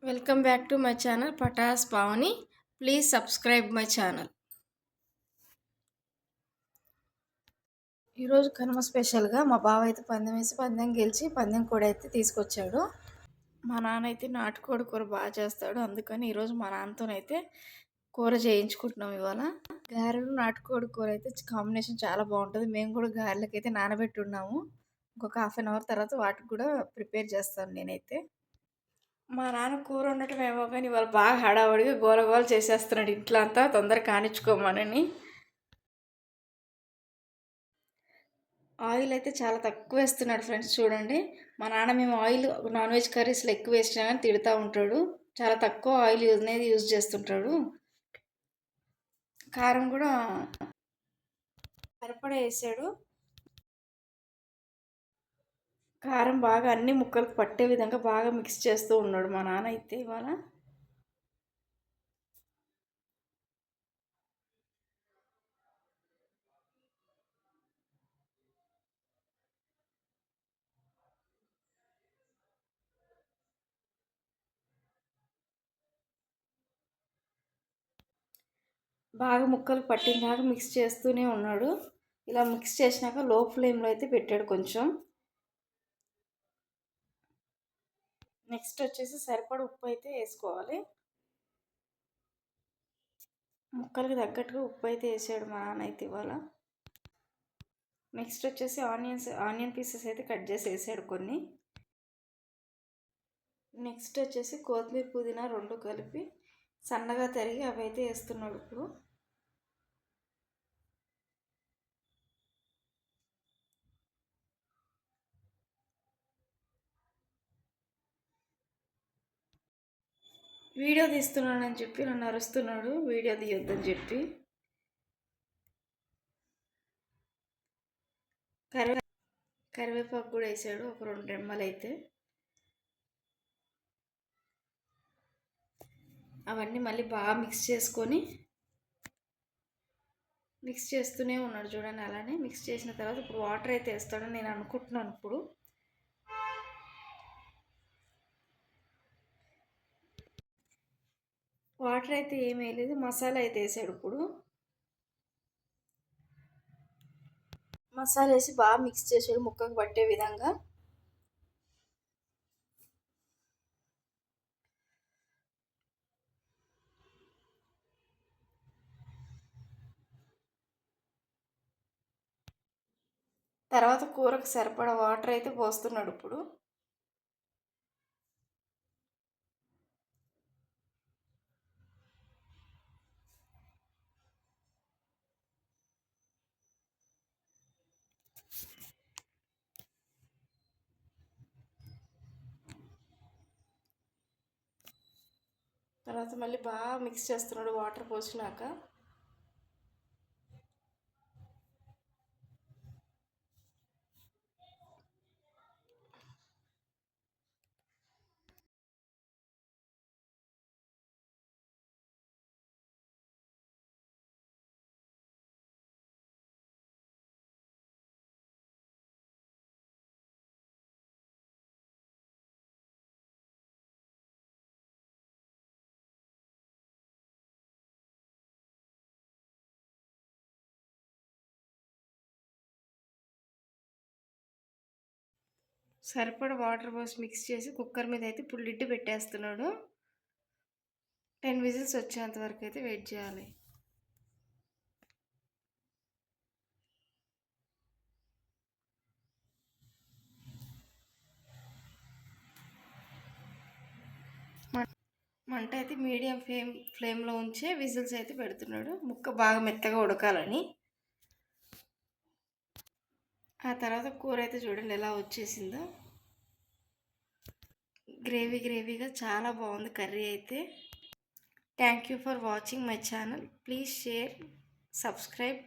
Welcome back to my channel Pataas Pavani. Please subscribe my channel. ఈరోజు కనుమ స్పెషల్గా మా బావ అయితే పందెం వేసి పందెం గెలిచి పందెం కూడా అయితే తీసుకొచ్చాడు. మా నాన్న అయితే నాటుకోడి కూర బాగా చేస్తాడు, అందుకని ఈరోజు మా నాన్నతోనైతే కూర చేయించుకుంటున్నాం. ఇవాళ గారెలు నాటుకోడి కూర అయితే కాంబినేషన్ చాలా బాగుంటుంది. మేము కూడా గారెలకైతే నానబెట్టి ఉన్నాము. ఇంకొక హాఫ్ అన్ అవర్ తర్వాత వాటికి కూడా ప్రిపేర్ చేస్తాను నేనైతే. మా నాన్న కూర ఉండటం ఏమో కానీ ఇవాళ బాగా హడావుడిగా గోల చేసేస్తున్నాడు ఇంట్లో అంతా, తొందరగా కానిచ్చుకోమనని. ఆయిల్ అయితే చాలా తక్కువ వేస్తున్నాడు ఫ్రెండ్స్. చూడండి, మా నాన్న మేము ఆయిల్ నాన్ వెజ్ కర్రీస్లో ఎక్కువ వేసినా కానీ తిడుతూ ఉంటాడు. చాలా తక్కువ ఆయిల్ అనేది యూజ్ చేస్తుంటాడు. కారం కూడా సరిపడా వేసాడు. కారం బాగా అన్ని ముక్కలకు పట్టే విధంగా బాగా మిక్స్ చేస్తూ ఉన్నాడు మా నాన్న అయితే ఇవాళ. బాగా ముక్కలు పట్టిందాకా మిక్స్ చేస్తూనే ఉన్నాడు. ఇలా మిక్స్ చేసినాక లో ఫ్లేమ్లో అయితే పెట్టాడు కొంచెం. నెక్స్ట్ వచ్చేసి సరిపడ ఉప్పు అయితే వేసుకోవాలి. ముక్కలకి తగ్గట్టుగా ఉప్పు అయితే వేసాడు మా నాన్న అయితే ఇవాళ. నెక్స్ట్ వచ్చేసి ఆనియన్ పీసెస్ అయితే కట్ చేసి వేసాడు కొన్ని. నెక్స్ట్ వచ్చేసి కొత్తిమీర పుదీనా రెండు కలిపి సన్నగా తరిగి అవి అయితే వేస్తున్నాడు ఇప్పుడు. వీడియో తీస్తున్నాడని చెప్పి నన్ను అరుస్తున్నాడు, వీడియో తీయొద్దని చెప్పి. కరివేపాకు కూడా వేసాడు ఒక 2 రెమ్మలు అయితే. అవన్నీ మళ్ళీ బాగా మిక్స్ చేస్తూనే ఉన్నాడు చూడండి. అలానే మిక్స్ చేసిన తర్వాత ఇప్పుడు వాటర్ అయితే వేస్తాడని నేను అనుకుంటున్నాను. ఇప్పుడు వాటర్ అయితే ఏమీ వేయలేదు, మసాలా అయితే వేసాడు. ఇప్పుడు మసాలా వేసి బాగా మిక్స్ చేసాడు ముక్కకు పట్టే విధంగా. తర్వాత కూరకు సరిపడా వాటర్ అయితే పోస్తున్నాడు ఇప్పుడు. తర్వాత మళ్ళీ బాగా మిక్స్ చేస్తున్నాడు వాటర్ పోసినాక. సరిపడా వాటర్ పోసి మిక్స్ చేసి కుక్కర్ మీద అయితే ఇప్పుడు లిడ్ పెట్టేస్తున్నాడు. 10 విజిల్స్ వచ్చేంత వరకు అయితే వెయిట్ చేయాలి. మంట అయితే మీడియం ఫ్లేమ్లో ఉంచే విజిల్స్ అయితే పెడుతున్నాడు, ముక్క బాగా మెత్తగా ఉడకాలని. ఆ తర్వాత కూర అయితే చూడండి ఎలా వచ్చేసిందో. గ్రేవీగా చాలా బాగుంది కర్రీ అయితే. Thank you for watching my channel. Please share, subscribe.